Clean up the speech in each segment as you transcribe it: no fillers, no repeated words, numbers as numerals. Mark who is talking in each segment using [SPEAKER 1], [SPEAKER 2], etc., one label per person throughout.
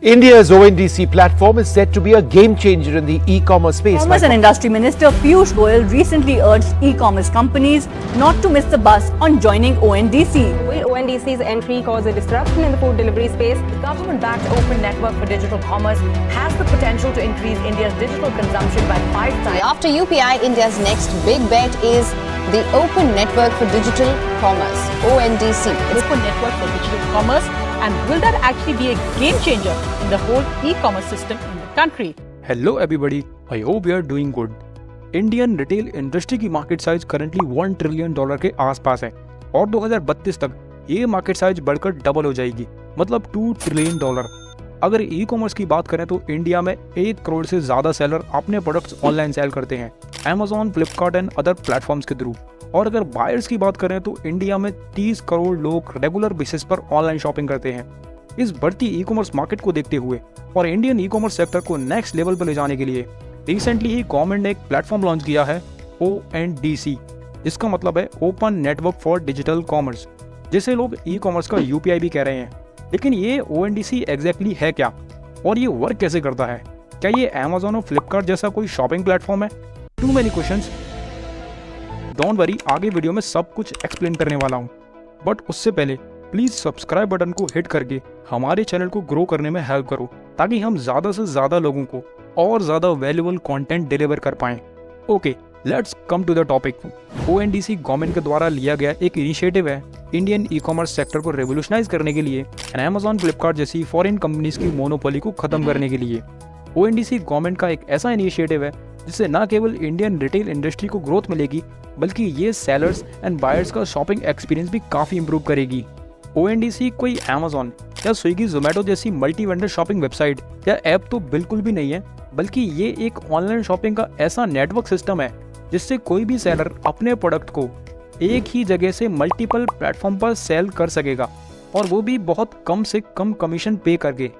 [SPEAKER 1] India's ONDC platform is said to be a game changer in the e-commerce space.
[SPEAKER 2] Commerce and Industry Minister Piyush Goyal recently urged e-commerce companies not to miss the bus on joining ONDC.
[SPEAKER 3] Will ONDC's entry cause a disruption in the food delivery space?
[SPEAKER 4] The government-backed open network for digital commerce has the potential to increase India's digital consumption by 5 times.
[SPEAKER 5] After UPI, India's next big bet is the Open Network for Digital Commerce, ONDC.
[SPEAKER 6] Open Network for Digital Commerce, and will that actually be a game changer in the whole e-commerce system in the country?
[SPEAKER 7] Hello everybody, I hope you are doing good. Indian retail industry की market size currently $1 trillion के आसपास है और 2032 तक ये market size बढ़कर double हो जाएगी, मतलब $2 ट्रिलियन। अगर ई कॉमर्स की बात करें तो इंडिया में 1 करोड़ से ज्यादा सेलर अपने प्रोडक्ट्स ऑनलाइन सेल करते हैं Amazon, Flipkart and other platforms के थ्रू। और अगर बायर्स की बात करें तो इंडिया में 30 करोड़ लोग रेगुलर बेसिस पर ऑनलाइन शॉपिंग करते हैं। इस बढ़ती ई कॉमर्स मार्केट को देखते हुए और इंडियन ई कॉमर्स सेक्टर को नेक्स्ट लेवल पर ले जाने के लिए रिसेंटली ही गवर्नमेंट ने एक प्लेटफॉर्म लॉन्च किया है ONDC। इसका मतलब है open network for digital commerce, जिसे लोग ई कॉमर्स का UPI भी कह रहे हैं। लेकिन ये ONDC एग्जैक्टली है क्या और ये वर्क कैसे करता है? क्या ये Amazon और फ्लिपकार्ट जैसा कोई शॉपिंग प्लेटफॉर्म है? Too many questions. Don't worry, आगे वीडियो में सब कुछ एक्सप्लेन करने वाला हूँ, बट उससे पहले प्लीज सब्सक्राइब बटन को हिट करके हमारे चैनल को ग्रो करने में हेल्प करो, ताकि हम ज्यादा से ज्यादा लोगों को और ज्यादा वैल्यूएबल कंटेंट डिलीवर कर पाएं। Okay, let's come to the topic. ONDC government के द्वारा लिया गया एक इनिशिएटिव है इंडियन ई कॉमर्स सेक्टर को रेवोल्यूशनाइज करने के लिए एंड Amazon, फ्लिपकार्ट जैसी फॉरेन कंपनीज की मोनोपोली को खत्म करने के लिए। ONDC गवर्नमेंट का एक ऐसा इनिशिएटिव है जिससे न केवल इंडियन रिटेल इंडस्ट्री को ग्रोथ मिलेगी, बल्कि ये सेलर्स एंड बायर्स का शॉपिंग एक्सपीरियंस भी काफी इंप्रूव करेगी। ONDC कोई Amazon या स्विगी, जोमेटो जैसी मल्टी वेंडर शॉपिंग वेबसाइट या ऐप तो बिल्कुल भी नहीं है, बल्कि ये एक ऑनलाइन शॉपिंग का ऐसा नेटवर्क सिस्टम है जिससे कोई भी सेलर अपने प्रोडक्ट को एक ही जगह से मल्टीपल प्लेटफॉर्म पर सेल कर सकेगा, और वो भी बहुत कम से कम कमीशन पे करके।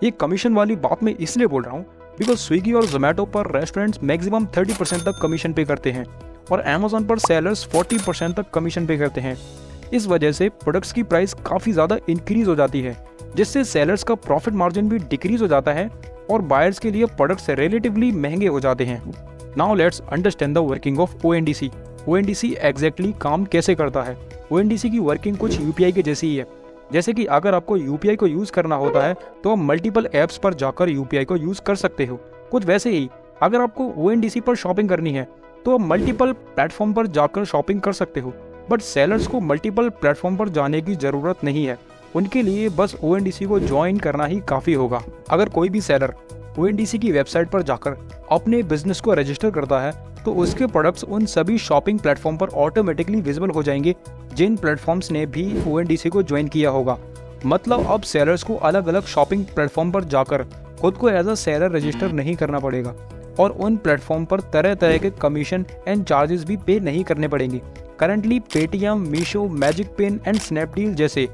[SPEAKER 7] ये कमीशन वाली बात मैं इसलिए बोल रहा हूँ बिकॉज स्विगी और जोमेटो पर रेस्टोरेंट्स मैक्सिमम 30% तक कमीशन पे करते हैं और Amazon पर सेलर्स 40% तक कमीशन पे करते हैं। इस वजह से प्रोडक्ट्स की प्राइस काफ़ी ज़्यादा इंक्रीज हो जाती है, जिससे सेलर्स का प्रॉफिट मार्जिन भी डिक्रीज हो जाता है और बायर्स के लिए प्रोडक्ट्स रिलेटिवली महंगे हो जाते हैं। Now let's understand the working of ONDC। ONDC exactly काम कैसे करता है? ONDC की वर्किंग कुछ UPI के जैसी ही है। जैसे कि अगर आपको UPI को यूज करना होता है तो आप मल्टीपल एप्स पर जाकर UPI को यूज कर सकते हो। कुछ वैसे ही अगर आपको ONDC पर शॉपिंग करनी है तो आप मल्टीपल प्लेटफॉर्म पर जाकर शॉपिंग कर सकते हो, बट सेलर्स को मल्टीपल प्लेटफॉर्म पर जाने की जरूरत नहीं है। उनके लिए बस ONDC को ज्वाइन करना ही काफी होगा। अगर कोई भी सेलर ONDC की वेबसाइट पर जाकर अपने बिजनेस को रजिस्टर करता है तो उसके प्रोडक्ट्स उन सभी शॉपिंग प्लेटफॉर्म पर ऑटोमेटिकली विजिबल हो जाएंगे जिन प्लेटफॉर्म्स ने भी ONDC को ज्वाइन किया होगा। मतलब अब सेलर्स को अलग अलग शॉपिंग प्लेटफॉर्म पर जाकर खुद को एज अ सेलर रजिस्टर नहीं करना पड़ेगा और उन प्लेटफॉर्म पर तरह तरह के कमीशन एंड चार्जेस भी पे नहीं करने पड़ेंगे। Currently Paytm, Meesho, magicpin and Snapdeal जैसे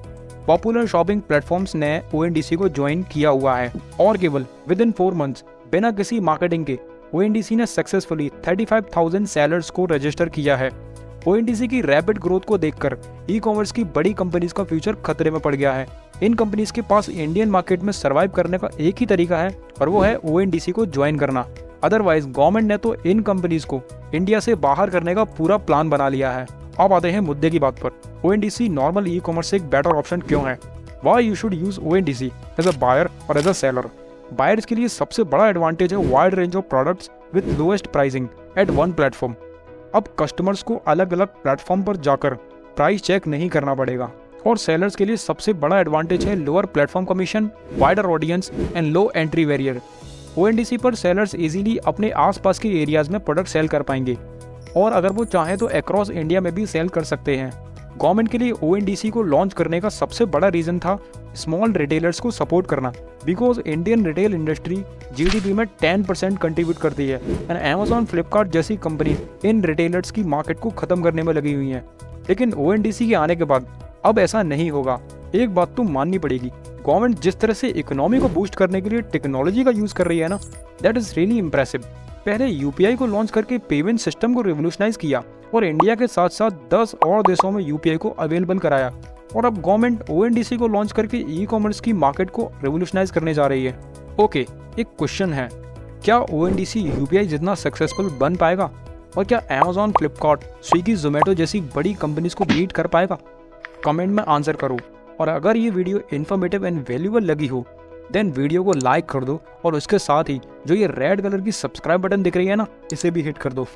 [SPEAKER 7] पॉपुलर शॉपिंग प्लेटफॉर्म्स ने ONDC को ज्वाइन किया हुआ है और केवल विद इन 4 मंथ्स बिना किसी मार्केटिंग के ONDC ने सक्सेसफुली 35,000 सेलर्स को रजिस्टर किया है। ONDC की रैपिड ग्रोथ को देखकर ई कॉमर्स की बड़ी कंपनीज का फ्यूचर खतरे में पड़ गया है। इन कंपनीज के पास इंडियन मार्केट में सर्वाइव करने का एक ही तरीका है और वो है ONDC को ज्वाइन करना। अदरवाइज गवर्नमेंट ने तो इन कंपनीज को इंडिया से बाहर करने का पूरा प्लान बना लिया है। अब आते हैं मुद्दे की बात पर। ONDC नॉर्मल ई कॉमर्स से एक बेटर ऑप्शन क्यों है? Why you should use ONDC as a buyer और एज अ सेलर? बायर्स के लिए सबसे बड़ा एडवांटेज है wide range of products with lowest pricing at one platform. अब कस्टमर्स को अलग अलग प्लेटफॉर्म पर जाकर प्राइस चेक नहीं करना पड़ेगा। और सेलर्स के लिए सबसे बड़ा एडवांटेज है lower platform commission, wider audience and low entry barrier. ONDC पर सेलर्स इजीली अपने आसपास के एरियाज में प्रोडक्ट सेल कर पाएंगे और अगर वो चाहें तो अक्रॉस इंडिया में भी सेल कर सकते हैं। गवर्नमेंट के लिए ONDC को लॉन्च करने का सबसे बड़ा रीजन था स्मॉल रिटेलर्स को सपोर्ट करना, because Indian retail industry GDP में 10% कंट्रीब्यूट करती है एंड Amazon, फ्लिपकार्ट जैसी कंपनी इन रिटेलर्स की मार्केट को खत्म करने में लगी हुई हैं। लेकिन ONDC के आने के बाद अब ऐसा नहीं होगा। एक बात तो माननी पड़ेगी, गवर्नमेंट जिस तरह से इकोनॉमी को बूस्ट करने के लिए टेक्नोलॉजी का यूज कर रही है ना, दैट इज रियली इम्प्रेसिव। पहले UPI को लॉन्च करके पेमेंट सिस्टम को रिवोल्यूशनाइज किया और इंडिया के साथ साथ 10 और देशों में UPI को अवेलेबल कराया। और अब गवर्नमेंट ONDC को लॉन्च करके ई कॉमर्स की मार्केट को रेवोल्यूशनाइज करने जा रही है। ओके, एक क्वेश्चन है, क्या ONDC UPI जितना सक्सेसफुल बन पाएगा और क्या Amazon, फ्लिपकार्ट, स्विगी, जोमेटो जैसी बड़ी कंपनीज को बीट कर पाएगा? कमेंट में आंसर करो। और अगर ये वीडियो इन्फॉर्मेटिव एंड वैल्यूएबल लगी हो देन वीडियो को लाइक कर दो और उसके साथ ही जो ये रेड कलर की सब्सक्राइब बटन दिख रही है ना, इसे भी हिट कर दो।